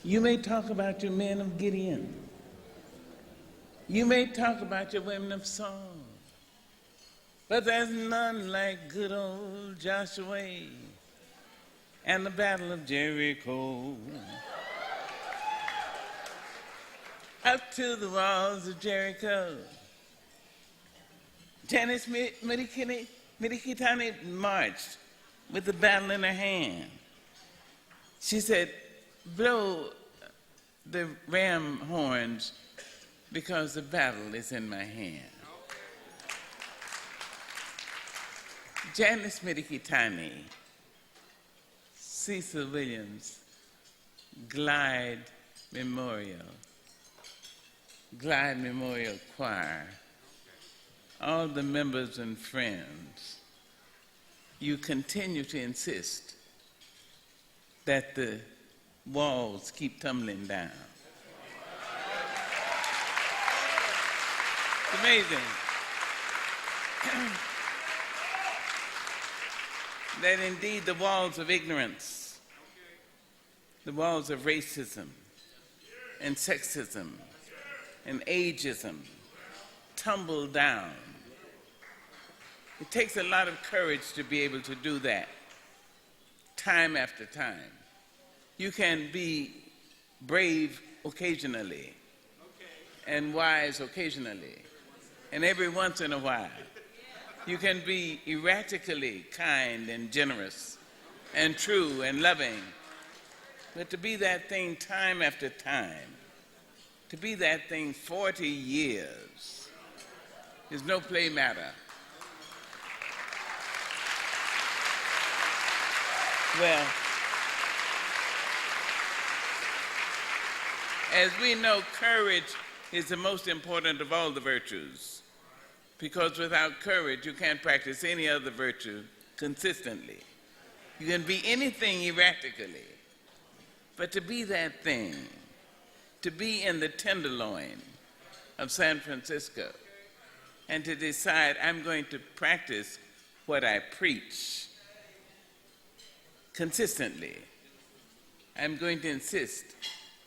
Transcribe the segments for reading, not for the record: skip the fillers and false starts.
You may talk about your men of Gideon. You may talk about your women of song. But there's none like good old Joshua and the Battle of Jericho. Up to the walls of Jericho. Janice Midikitani marched with the battle in her hand. She said, blow the ram horns because the battle is in my hand. Janice Midikitani, Cecil Williams, Glide Memorial Choir, all the members and friends, you continue to insist that the walls keep tumbling down. It's amazing that indeed the walls of ignorance, the walls of racism and sexism and ageism tumble down. It takes a lot of courage to be able to do that, time after time. You can be brave occasionally and wise occasionally, and every once in a while. You can be erratically kind and generous and true and loving, but to be that thing time after time, to be that thing 40 years is no play matter. Well, as we know, courage is the most important of all the virtues, because without courage, you can't practice any other virtue consistently. You can be anything erratically, but to be that thing, to be in the tenderloin of San Francisco, and to decide I'm going to practice what I preach consistently. I'm going to insist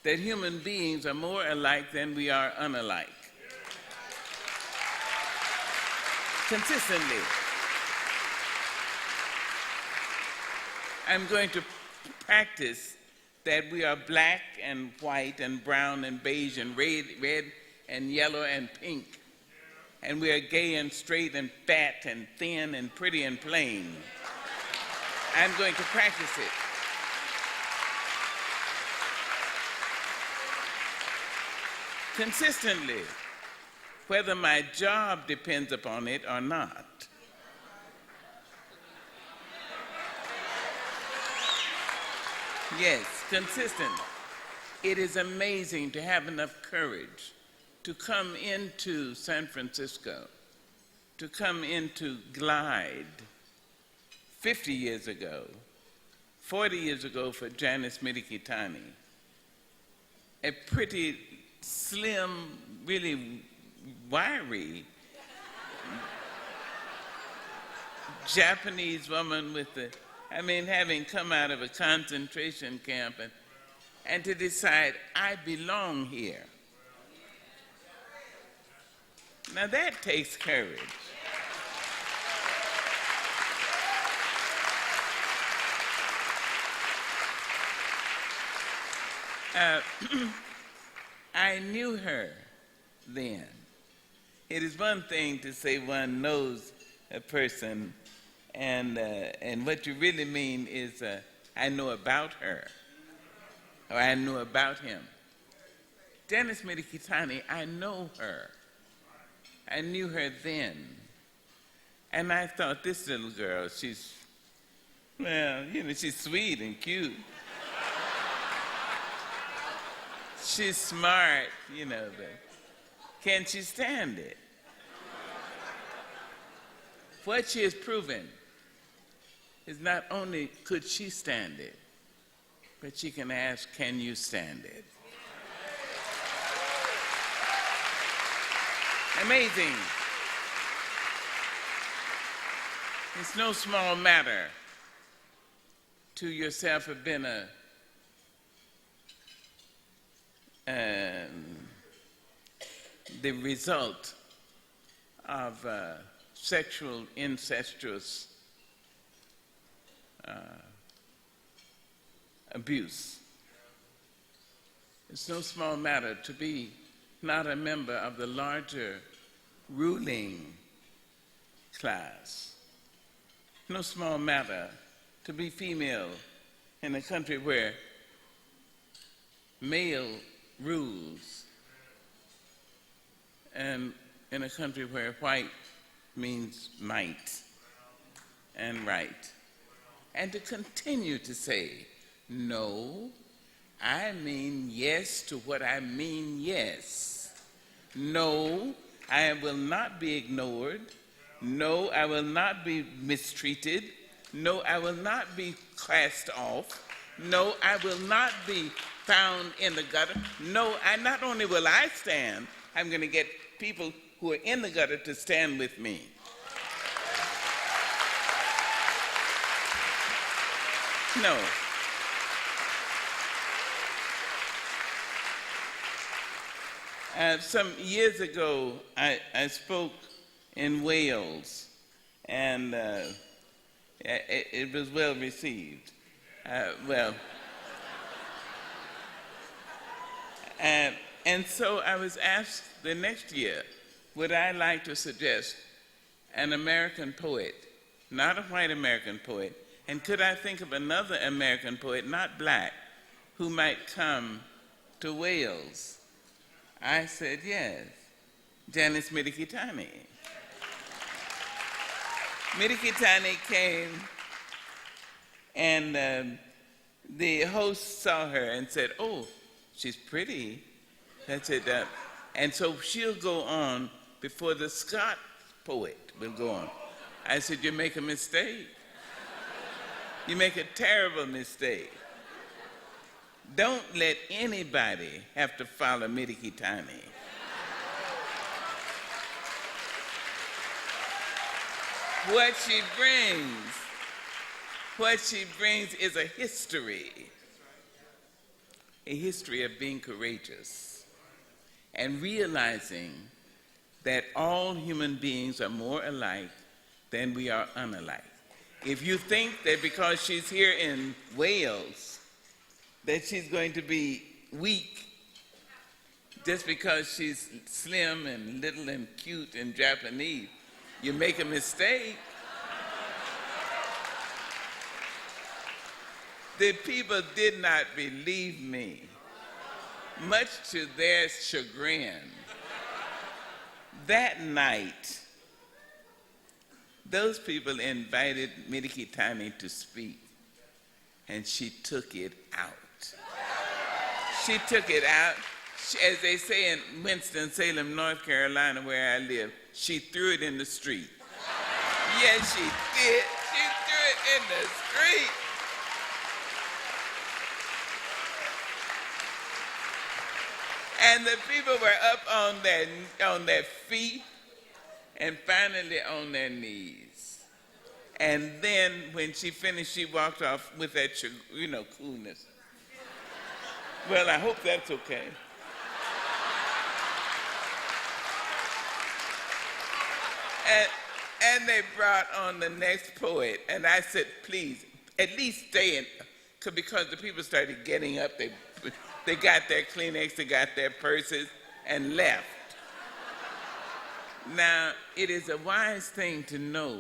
that human beings are more alike than we are unalike. Consistently. I'm going to practice that we are black and white and brown and beige and red and yellow and pink. And we are gay and straight and fat and thin and pretty and plain. I'm going to practice it. Consistently, whether my job depends upon it or not. Yes, consistent. It is amazing to have enough courage to come into San Francisco, to come into Glide 50 years ago, 40 years ago for Janice Midikitani, a pretty slim, really wiry Japanese woman with having come out of a concentration camp and to decide, I belong here. Now that takes courage. I knew her then. It is one thing to say one knows a person, and what you really mean is I know about her, or I know about him. Janice Midikitani, I know her. I knew her then. And I thought, this little girl, she's sweet and cute. She's smart, but can she stand it? What she has proven is not only could she stand it, but she can ask, can you stand it? Amazing. It's no small matter to yourself have been the result of sexual incestuous abuse. It's no small matter to be not a member of the larger ruling class. No small matter to be female in a country where male rules, and in a country where white means might and right. And to continue to say, no, I mean yes to what I mean yes. No, I will not be ignored. No, I will not be mistreated. No, I will not be cast off. No, I will not be found in the gutter. No, not only will I stand, I'm going to get people who are in the gutter to stand with me. No. Some years ago, I spoke in Wales, and it was well received. And so I was asked the next year, would I like to suggest an American poet, not a white American poet, and could I think of another American poet, not black, who might come to Wales? I said yes, Janice Midikitani. Midikitani came, and the host saw her and said, oh, she's pretty. That's it. And so she'll go on before the Scott poet will go on. I said, you make a mistake. You make a terrible mistake. Don't let anybody have to follow Midikitani. What she brings is a history of being courageous and realizing that all human beings are more alike than we are unalike. If you think that because she's here in Wales that she's going to be weak just because she's slim and little and cute and Japanese, you make a mistake. The people did not believe me, much to their chagrin. That night, those people invited Midikitani to speak, and she took it out. She took it out. As they say in Winston-Salem, North Carolina, where I live, she threw it in the street. Yes, she did. She threw it in the street. And the people were up on their feet and finally on their knees. And then when she finished, she walked off with that, coolness. Well, I hope that's okay. And they brought on the next poet, and I said, please, at least stay in, because the people started getting up. They got their Kleenex, they got their purses, and left. Now, it is a wise thing to know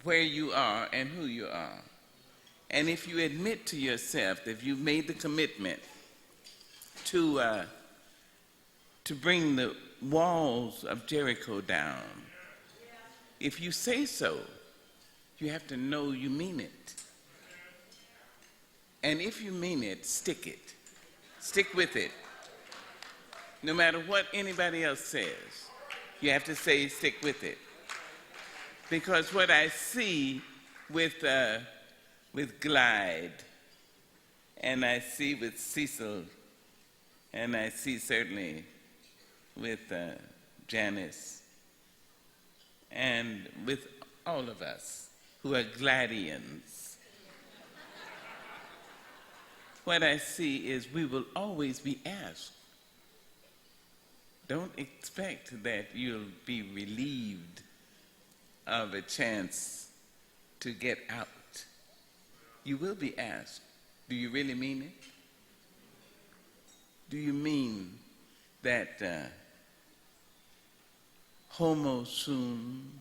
where you are and who you are. And if you admit to yourself that you've made the commitment to bring the walls of Jericho down, if you say so, you have to know you mean it. And if you mean it, stick it. Stick with it. No matter what anybody else says, you have to say stick with it. Because what I see with Glide, and I see with Cecil, and I see certainly with Janice, and with all of us who are Gladians, what I see is we will always be asked. Don't expect that you'll be relieved of a chance to get out. You will be asked, do you really mean it? Do you mean that homo sum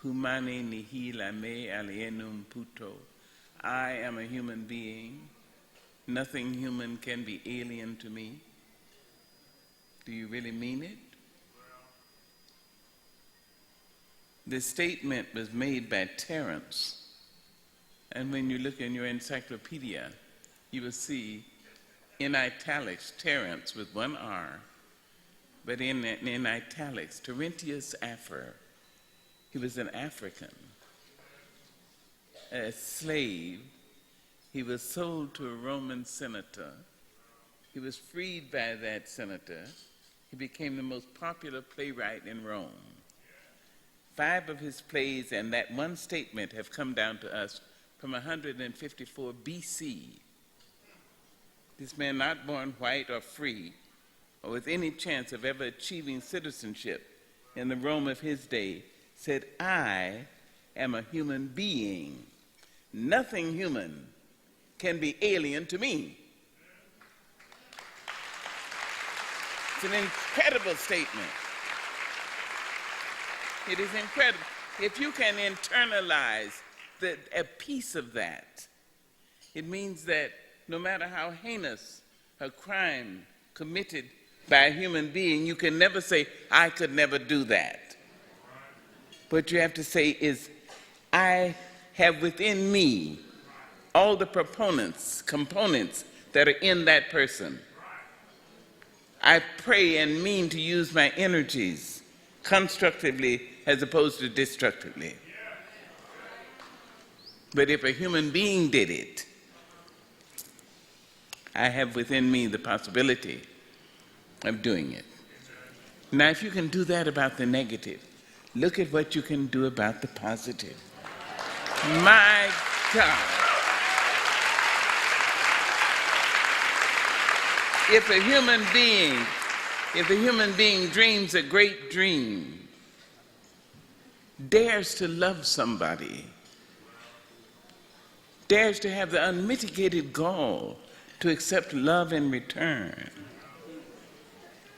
humane nihil me alienum puto, I am a human being, nothing human can be alien to me? Do you really mean it? The statement was made by Terence, and when you look in your encyclopedia, you will see in italics Terence with one R, but in italics Terentius Afer. He was an African, a slave. He was sold to a Roman senator. He was freed by that senator. He became the most popular playwright in Rome. 5 of his plays and that one statement have come down to us from 154 BC. This man, not born white or free, or with any chance of ever achieving citizenship in the Rome of his day, said, I am a human being. Nothing human can be alien to me. It's an incredible statement. It is incredible. If you can internalize a piece of that, it means that no matter how heinous a crime committed by a human being, you can never say, I could never do that. What you have to say is, I have within me all the components that are in that person. I pray and mean to use my energies constructively as opposed to destructively. But if a human being did it, I have within me the possibility of doing it. Now, if you can do that about the negative, look at what you can do about the positive. My God. If a human being dreams a great dream, dares to love somebody, dares to have the unmitigated gall to accept love in return,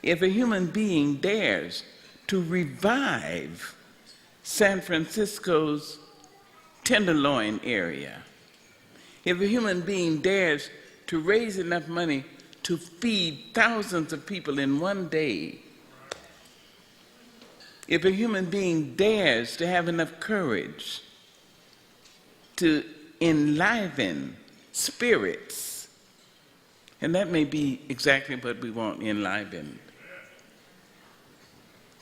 if a human being dares to revive San Francisco's Tenderloin area, if a human being dares to raise enough money to feed thousands of people in one day, if a human being dares to have enough courage to enliven spirits, and that may be exactly what we want enlivened,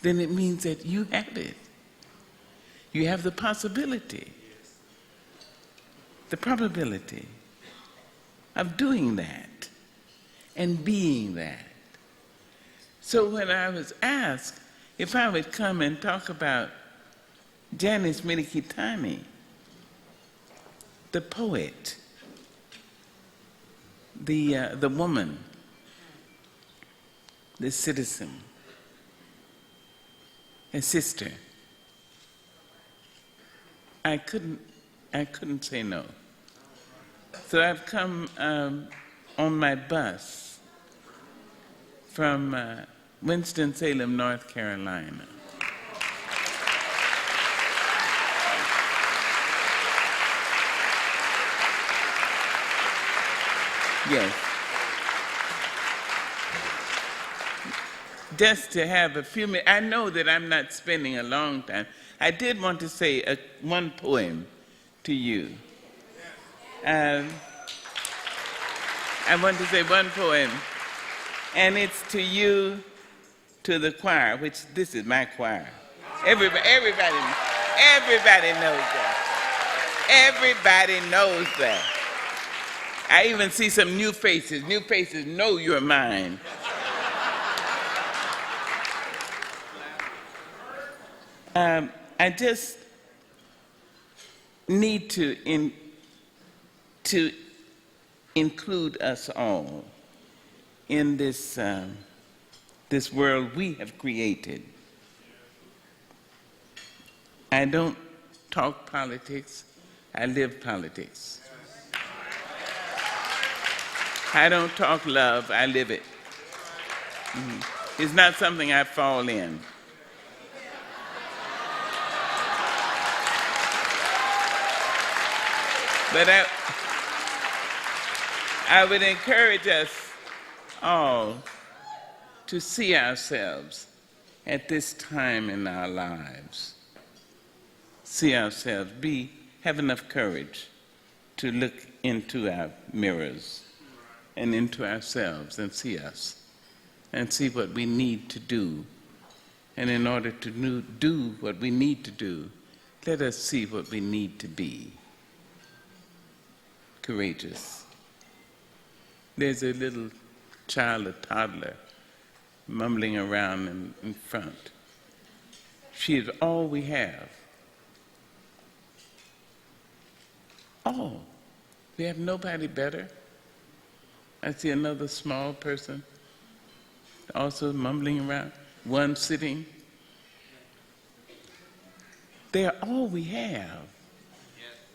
then it means that you have it. You have the possibility, the probability of doing that and being that. So when I was asked if I would come and talk about Janice Milikitani, the poet, the woman, the citizen, a sister, I couldn't say no. So I've come on my bus from Winston-Salem, North Carolina. Yes. Just to have a few minutes. I know that I'm not spending a long time. I did want to say one poem to you. I want to say one poem, and it's to you, to the choir, which this is my choir. Everybody knows that. Everybody knows that. I even see some new faces. New faces know you're mine. I just need to include us all in this world we have created. I don't talk politics, I live politics. I don't talk love, I live it. It's not something I fall in. But I would encourage us all to see ourselves at this time in our lives. See ourselves, have enough courage to look into our mirrors and into ourselves and see us and see what we need to do. And in order to do what we need to do, let us see what we need to be. Courageous. There's a little child, a toddler, mumbling around in front. She is all we have. All. We have nobody better. I see another small person also mumbling around, one sitting. They are all we have,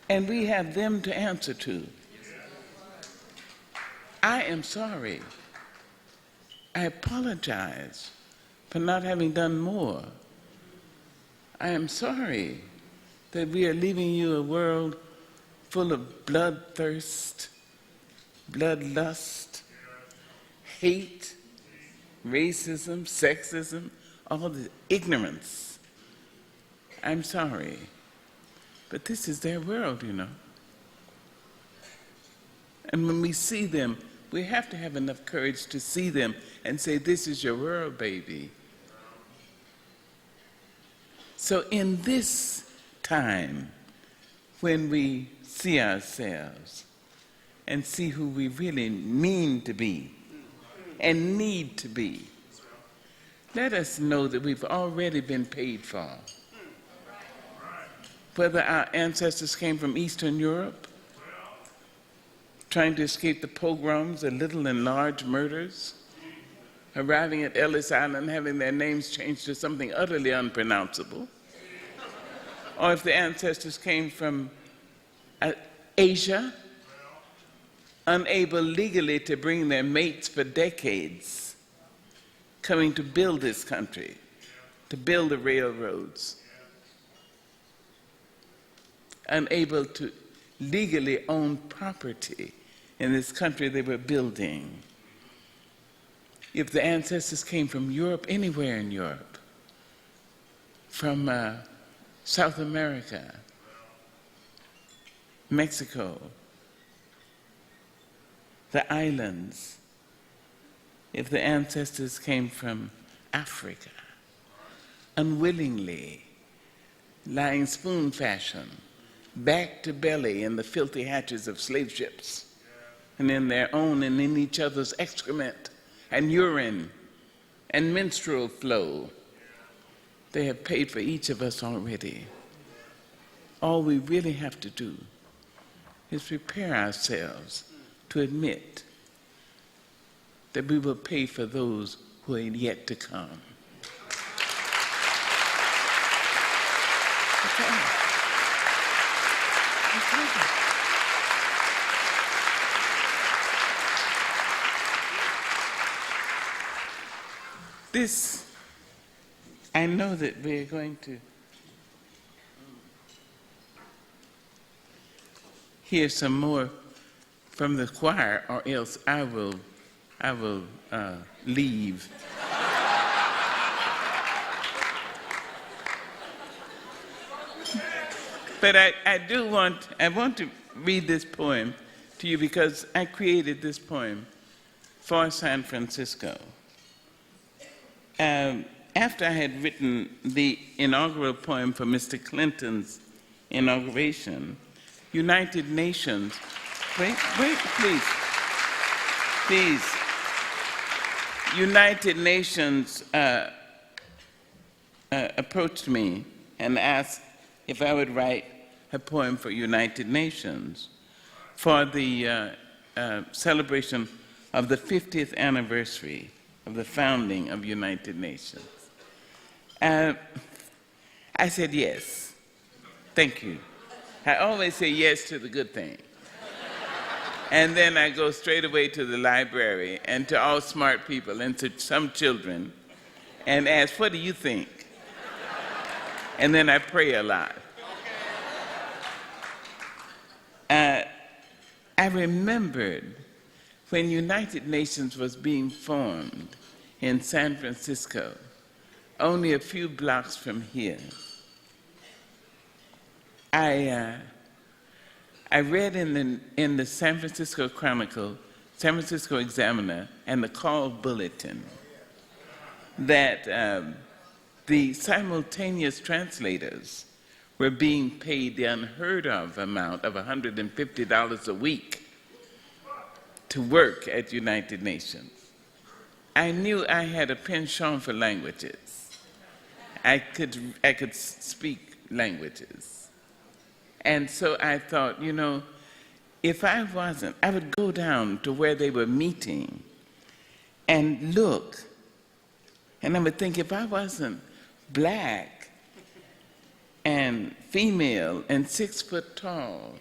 and we have them to answer to. I am sorry. I apologize for not having done more. I am sorry that we are leaving you a world full of bloodthirst, bloodlust, hate, racism, sexism, all the ignorance. I'm sorry, but this is their world, you know. And when we see them, we have to have enough courage to see them and say, this is your world, baby. So in this time, when we see ourselves and see who we really mean to be and need to be, let us know that we've already been paid for. Whether our ancestors came from Eastern Europe, trying to escape the pogroms, the little and large murders, arriving at Ellis Island, having their names changed to something utterly unpronounceable, or if the ancestors came from Asia, unable legally to bring their mates for decades, coming to build this country, to build the railroads, unable to legally own property in this country they were building. If the ancestors came from Europe, anywhere in Europe, from South America, Mexico, the islands, if the ancestors came from Africa, unwillingly, lying spoon fashion, back to belly in the filthy hatches of slave ships, and in their own and in each other's excrement and urine and menstrual flow. They have paid for each of us already. All we really have to do is prepare ourselves to admit that we will pay for those who are yet to come. This, I know that we're going to hear some more from the choir, or else I will leave. But I want to read this poem to you because I created this poem for San Francisco. After I had written the inaugural poem for Mr. Clinton's inauguration, United Nations, please. United Nations approached me and asked if I would write a poem for United Nations for the celebration of the 50th anniversary of the founding of United Nations. I said yes. Thank you. I always say yes to the good thing. And then I go straight away to the library and to all smart people and to some children and ask, what do you think? And then I pray a lot. I remembered when United Nations was being formed in San Francisco, only a few blocks from here. I read in the San Francisco Chronicle, San Francisco Examiner, and the Call Bulletin that the simultaneous translators were being paid the unheard of amount of $150 a week to work at United Nations. I knew I had a penchant for languages. I could speak languages. And so I thought, you know, if I wasn't, I would go down to where they were meeting and look, and I would think, if I wasn't black and female and 6 foot tall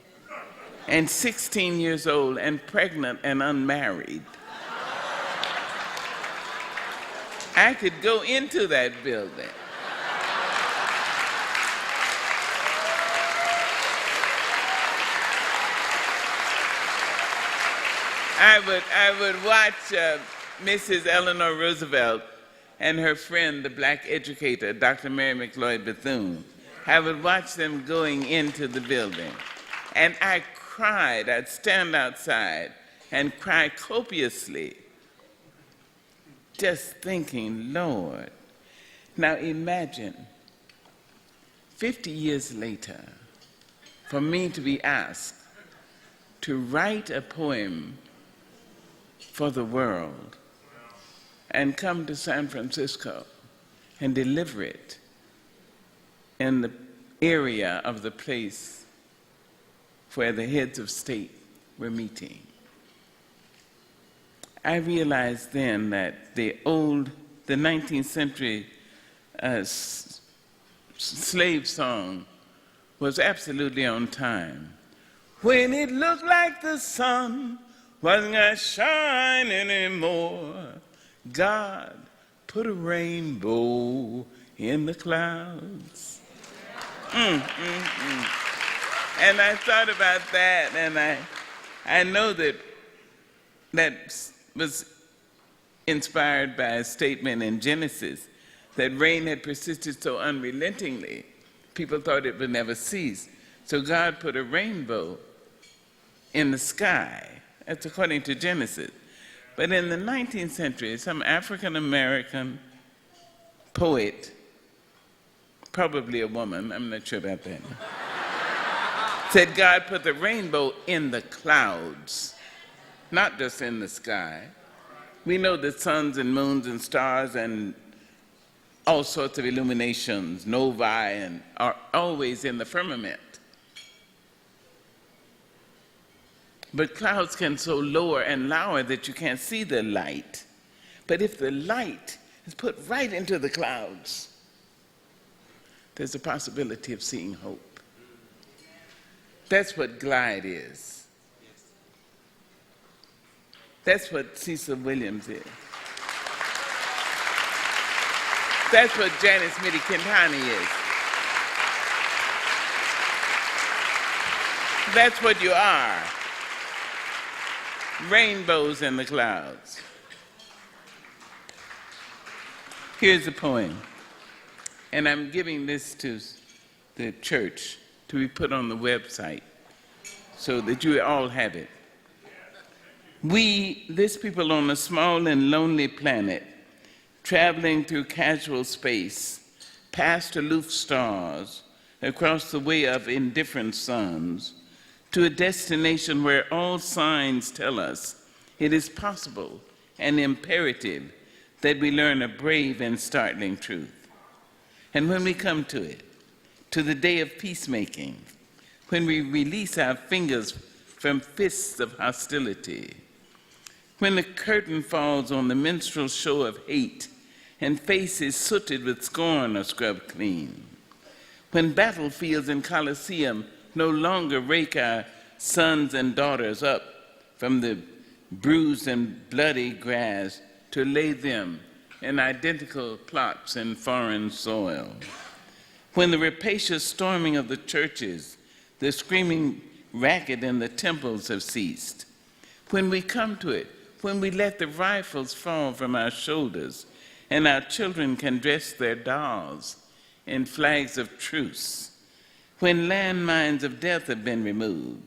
and 16 years old and pregnant and unmarried, I could go into that building. I would watch Mrs. Eleanor Roosevelt and her friend, the black educator, Dr. Mary McLeod Bethune. I would watch them going into the building. And I cried. I'd stand outside and cry copiously, just thinking, Lord. Now imagine, 50 years later, for me to be asked to write a poem for the world and come to San Francisco and deliver it in the area of the place where the heads of state were meeting. I realized then that the 19th century slave song was absolutely on time. When it looked like the sun wasn't gonna shine anymore, God put a rainbow in the clouds. And I thought about that, and I know that was inspired by a statement in Genesis that rain had persisted so unrelentingly, people thought it would never cease. So God put a rainbow in the sky. That's according to Genesis. But in the 19th century, some African-American poet, probably a woman, I'm not sure about that, said God put the rainbow in the clouds, not just in the sky. We know that suns and moons and stars and all sorts of illuminations, novae, and are always in the firmament. But clouds can so lower and lower that you can't see the light. But if the light is put right into the clouds, there's a possibility of seeing hope. That's what Glide is. That's what Cecil Williams is. That's what Janice Mitty Quintana is. That's what you are. Rainbows in the clouds. Here's a poem, and I'm giving this to the church to be put on the website so that you all have it. We, this people on a small and lonely planet, traveling through casual space, past aloof stars, across the way of indifferent suns, to a destination where all signs tell us it is possible and imperative that we learn a brave and startling truth. And when we come to it, to the day of peacemaking, when we release our fingers from fists of hostility. When the curtain falls on the minstrel show of hate and faces sooted with scorn are scrubbed clean. When battlefields and coliseum no longer rake our sons and daughters up from the bruised and bloody grass to lay them in identical plots in foreign soil. When the rapacious storming of the churches, the screaming racket in the temples have ceased. When we come to it, when we let the rifles fall from our shoulders and our children can dress their dolls in flags of truce. When landmines of death have been removed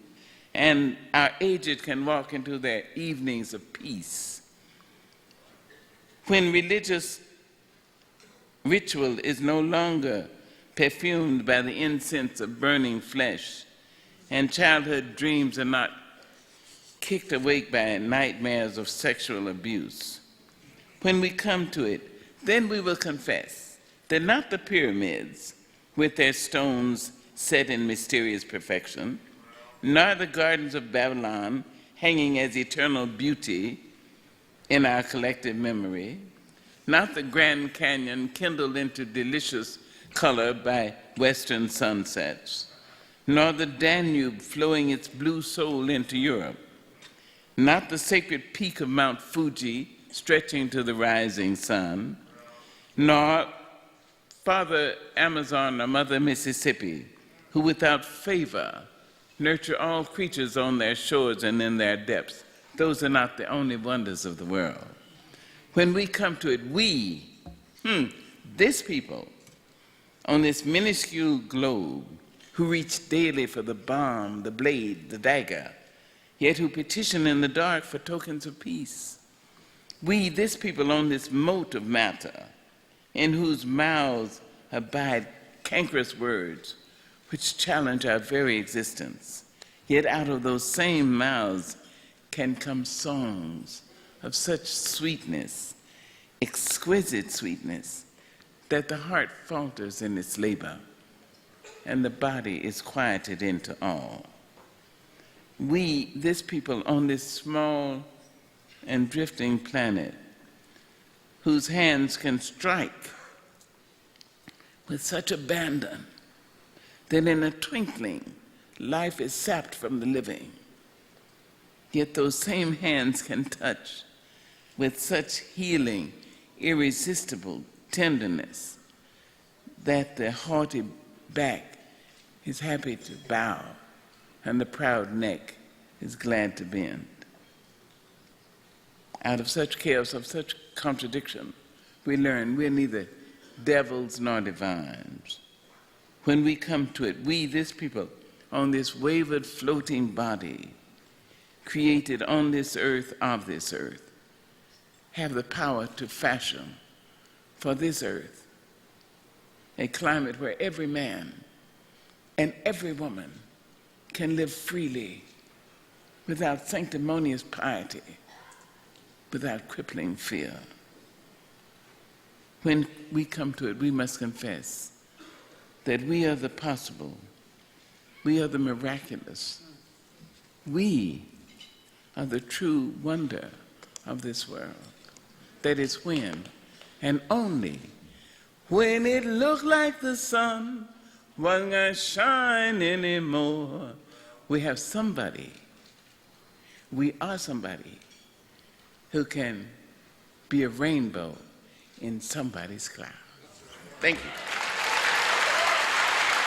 and our aged can walk into their evenings of peace. When religious ritual is no longer perfumed by the incense of burning flesh, and childhood dreams are not kicked awake by nightmares of sexual abuse. When we come to it, then we will confess that not the pyramids with their stones set in mysterious perfection, nor the gardens of Babylon hanging as eternal beauty in our collective memory, not the Grand Canyon kindled into delicious color by western sunsets, nor the Danube flowing its blue soul into Europe, not the sacred peak of Mount Fuji stretching to the rising sun, nor Father Amazon or Mother Mississippi, who without favor nurture all creatures on their shores and in their depths. Those are not the only wonders of the world. When we come to it, we, this people, on this minuscule globe, who reach daily for the bomb, the blade, the dagger, yet who petition in the dark for tokens of peace. We, this people, on this mote of matter, in whose mouths abide cankerous words, which challenge our very existence, yet out of those same mouths can come songs of such sweetness, exquisite sweetness, that the heart falters in its labor and the body is quieted into awe. We, this people on this small and drifting planet, whose hands can strike with such abandon that in a twinkling life is sapped from the living, yet those same hands can touch with such healing, irresistible tenderness that the haughty back is happy to bow and the proud neck is glad to bend. Out of such chaos, of such contradiction, we learn we're neither devils nor divines. When we come to it, we, this people, on this wavered floating body, created on this earth, of this earth, have the power to fashion for this earth a climate where every man and every woman can live freely without sanctimonious piety, without crippling fear. When we come to it, we must confess that we are the possible, we are the miraculous, we are the true wonder of this world. That is when, and only when it looked like the sun wasn't gonna shine anymore, we have somebody, we are somebody who can be a rainbow in somebody's cloud. Thank you.